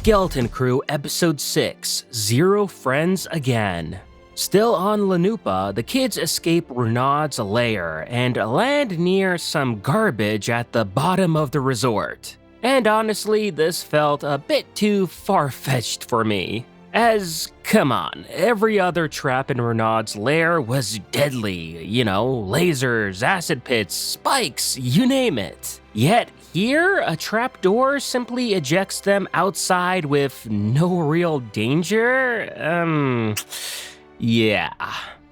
Skeleton Crew Episode 6, Zero Friends Again. Still on Lanupa, the kids escape Renaud's lair and land near some garbage at the bottom of the resort. And honestly, this felt a bit too far-fetched for me. As, come on, every other trap in Renaud's lair was deadly, lasers, acid pits, spikes, you name it. Yet here, a trapdoor simply ejects them outside with no real danger? Yeah.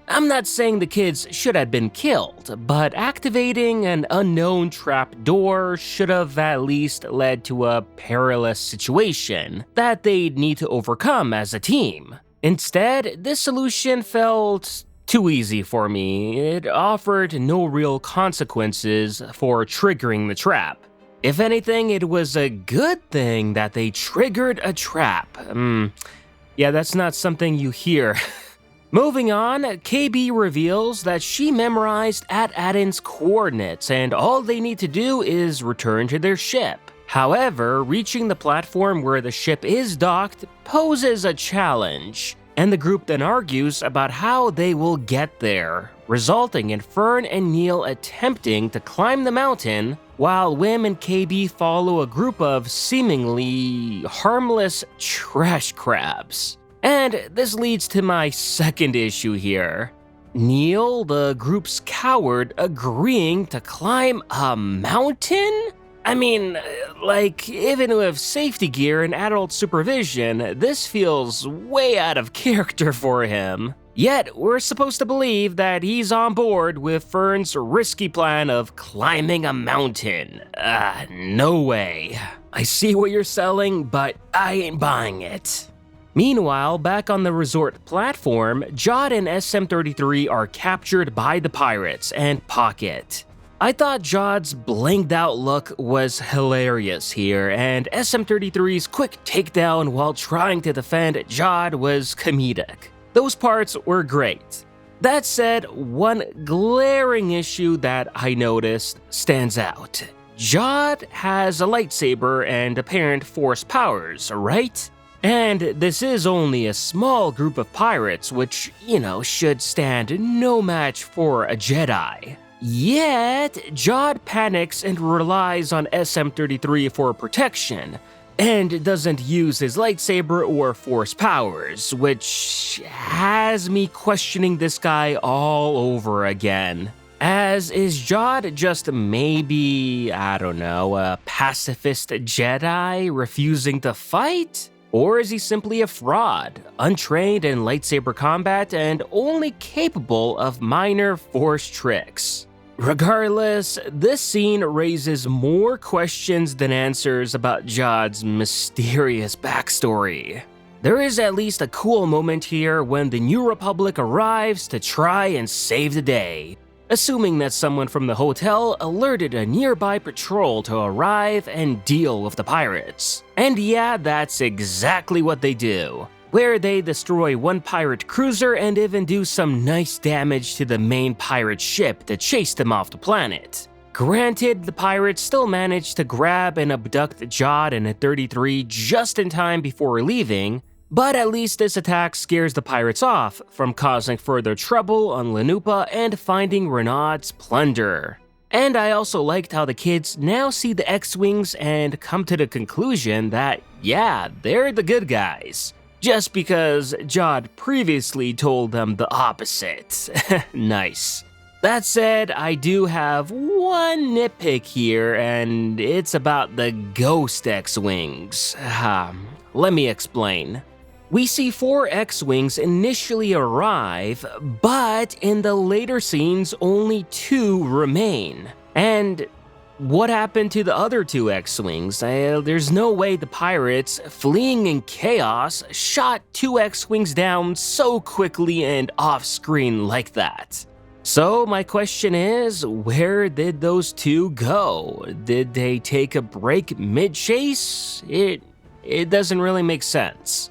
I'm not saying the kids should have been killed, but activating an unknown trapdoor should have at least led to a perilous situation that they'd need to overcome as a team. Instead, this solution felt too easy for me. It offered no real consequences for triggering the trap. If anything, it was a good thing that they triggered a trap. Yeah, that's not something you hear. Moving on, KB reveals that she memorized At Attin's coordinates and all they need to do is return to their ship. However, reaching the platform where the ship is docked poses a challenge, and the group then argues about how they will get there, resulting in Fern and Neil attempting to climb the mountain, while Wim and KB follow a group of seemingly harmless trash crabs. And this leads to my second issue here. Neil, the group's coward, agreeing to climb a mountain? I mean, even with safety gear and adult supervision, this feels way out of character for him. Yet, we're supposed to believe that he's on board with Fern's risky plan of climbing a mountain. No way. I see what you're selling, but I ain't buying it. Meanwhile, back on the resort platform, Jod and SM-33 are captured by the pirates and Pocket. I thought Jod's blinged out look was hilarious here, and SM-33's quick takedown while trying to defend Jod was comedic. Those parts were great. That said, one glaring issue that I noticed stands out. Jod has a lightsaber and apparent force powers, right? And this is only a small group of pirates, which, should stand no match for a Jedi. Yet, Jod panics and relies on SM-33 for protection, and doesn't use his lightsaber or force powers, which has me questioning this guy all over again. As is Jod just maybe, a pacifist Jedi refusing to fight? Or is he simply a fraud, untrained in lightsaber combat and only capable of minor force tricks? Regardless, this scene raises more questions than answers about Jod's mysterious backstory. There is at least a cool moment here when the New Republic arrives to try and save the day, assuming that someone from the hotel alerted a nearby patrol to arrive and deal with the pirates. And yeah, that's exactly what they do, where they destroy one pirate cruiser and even do some nice damage to the main pirate ship to chase them off the planet. Granted, the pirates still manage to grab and abduct Jod and a 33 just in time before leaving, but at least this attack scares the pirates off from causing further trouble on Lanupa and finding Renaud's plunder. And I also liked how the kids now see the X-Wings and come to the conclusion that, yeah, they're the good guys, just because Jod previously told them the opposite. Nice. That said, I do have one nitpick here, and it's about the Ghost X-Wings. Let me explain. We see 4 X-Wings initially arrive, but in the later scenes only 2 remain. And what happened to the other 2 X-Wings? There's no way the pirates, fleeing in chaos, shot 2 X-Wings down so quickly and off-screen like that. So my question is, where did those 2 go? Did they take a break mid-chase? It doesn't really make sense.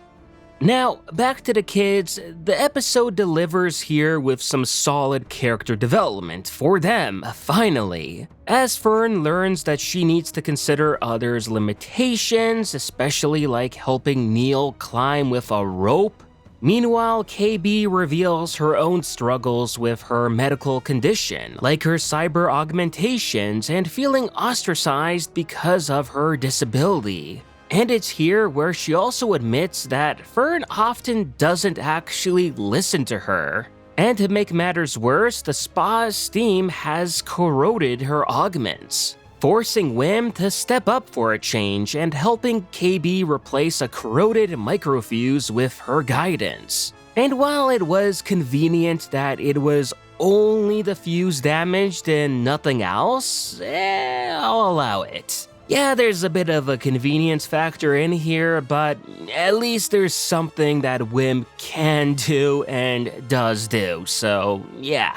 Now, back to the kids, the episode delivers here with some solid character development for them, finally. As Fern learns that she needs to consider others' limitations, especially like helping Neil climb with a rope. Meanwhile, KB reveals her own struggles with her medical condition, like her cyber augmentations and feeling ostracized because of her disability. And it's here where she also admits that Fern often doesn't actually listen to her. And to make matters worse, the spa's steam has corroded her augments, forcing Wim to step up for a change and helping KB replace a corroded microfuse with her guidance. And while it was convenient that it was only the fuse damaged and nothing else, I'll allow it. Yeah, there's a bit of a convenience factor in here, but at least there's something that Wim can do and does do, so yeah.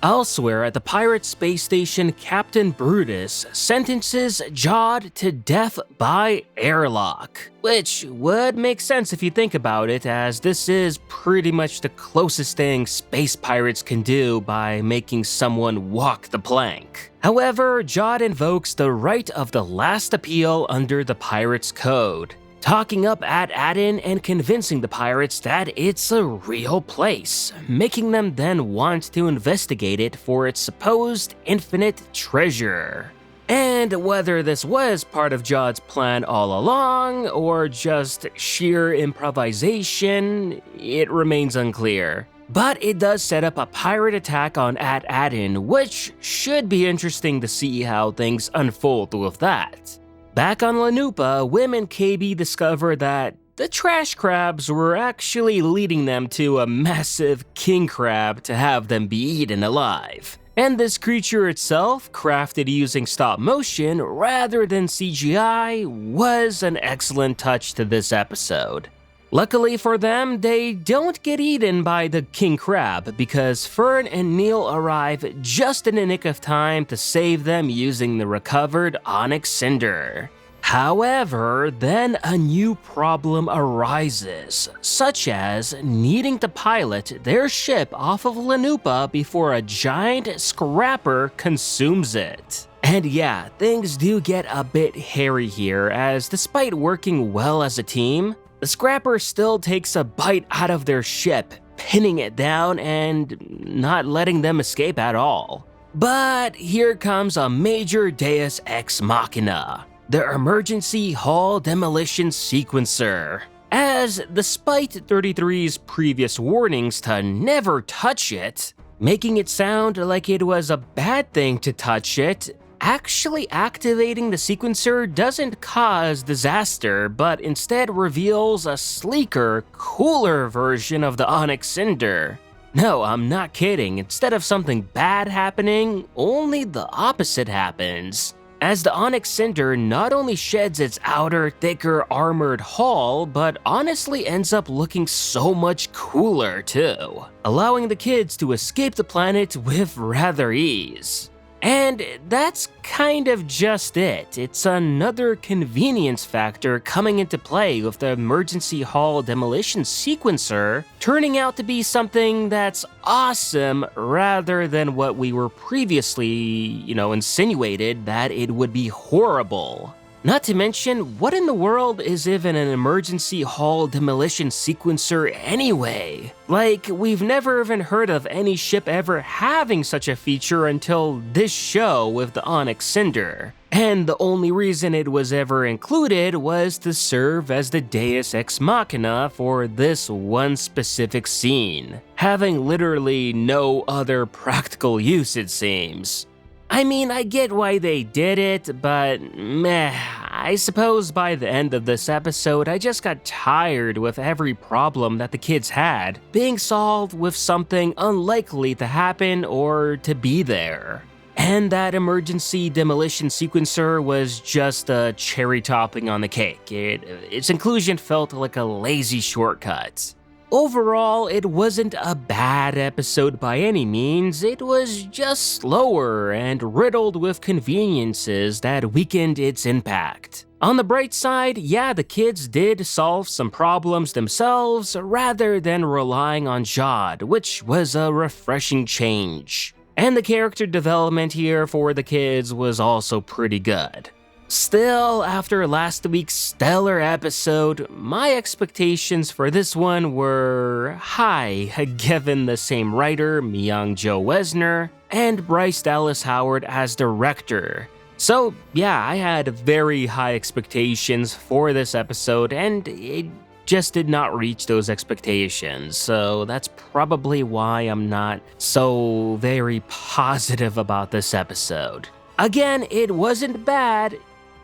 Elsewhere at the pirate space station, Captain Brutus sentences Jod to death by airlock, which would make sense if you think about it, as this is pretty much the closest thing space pirates can do by making someone walk the plank. However, Jod invokes the right of the last appeal under the pirates' code, talking up At Attin and convincing the pirates that it's a real place, making them then want to investigate it for its supposed infinite treasure. And whether this was part of Jod's plan all along, or just sheer improvisation, it remains unclear. But it does set up a pirate attack on At Attin, which should be interesting to see how things unfold with that. Back on Lanupa, Wim and KB discover that the trash crabs were actually leading them to a massive king crab to have them be eaten alive. And this creature itself, crafted using stop motion rather than CGI, was an excellent touch to this episode. Luckily for them, they don't get eaten by the king crab because Fern and Neil arrive just in the nick of time to save them using the recovered Onyx Cinder. However, then a new problem arises, such as needing to pilot their ship off of Lanupa before a giant scrapper consumes it. And yeah, things do get a bit hairy here, as despite working well as a team, the scrapper still takes a bite out of their ship, pinning it down and not letting them escape at all. But here comes a major deus ex machina, the emergency hull demolition sequencer. As despite 33's previous warnings to never touch it, making it sound like it was a bad thing to touch it, actually activating the sequencer doesn't cause disaster, but instead reveals a sleeker, cooler version of the Onyx Cinder. No, I'm not kidding. Instead of something bad happening, only the opposite happens, as the Onyx Cinder not only sheds its outer, thicker, armored hull, but honestly ends up looking so much cooler too, allowing the kids to escape the planet with rather ease. And that's kind of just it. It's another convenience factor coming into play with the emergency hull demolition sequencer turning out to be something that's awesome rather than what we were previously, insinuated that it would be horrible. Not to mention, what in the world is even an emergency hull demolition sequencer anyway? Like, we've never even heard of any ship ever having such a feature until this show with the Onyx Cinder. And the only reason it was ever included was to serve as the deus ex machina for this one specific scene, having literally no other practical use, it seems. I mean, I get why they did it, but meh, I suppose by the end of this episode, I just got tired with every problem that the kids had being solved with something unlikely to happen or to be there. And that emergency demolition sequencer was just a cherry topping on the cake. Its inclusion felt like a lazy shortcut. Overall, it wasn't a bad episode by any means, it was just slower and riddled with conveniences that weakened its impact. On the bright side, yeah, the kids did solve some problems themselves rather than relying on Jod, which was a refreshing change. And the character development here for the kids was also pretty good. Still, after last week's stellar episode, my expectations for this one were high, given the same writer, Myung-Jo Wesner, and Bryce Dallas Howard as director. So yeah, I had very high expectations for this episode, and it just did not reach those expectations, so that's probably why I'm not so very positive about this episode. Again, it wasn't bad,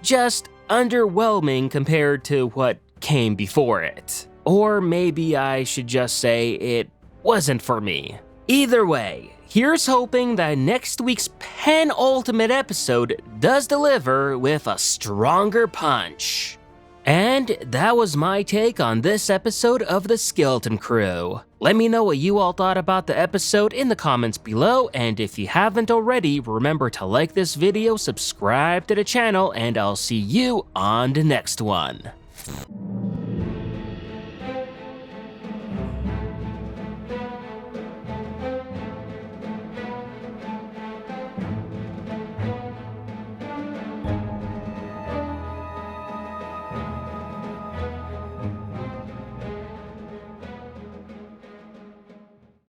just underwhelming compared to what came before it. Or maybe I should just say it wasn't for me. Either way, here's hoping that next week's penultimate episode does deliver with a stronger punch. And that was my take on this episode of The Skeleton Crew. Let me know what you all thought about the episode in the comments below, and if you haven't already, remember to like this video, subscribe to the channel, and I'll see you on the next one.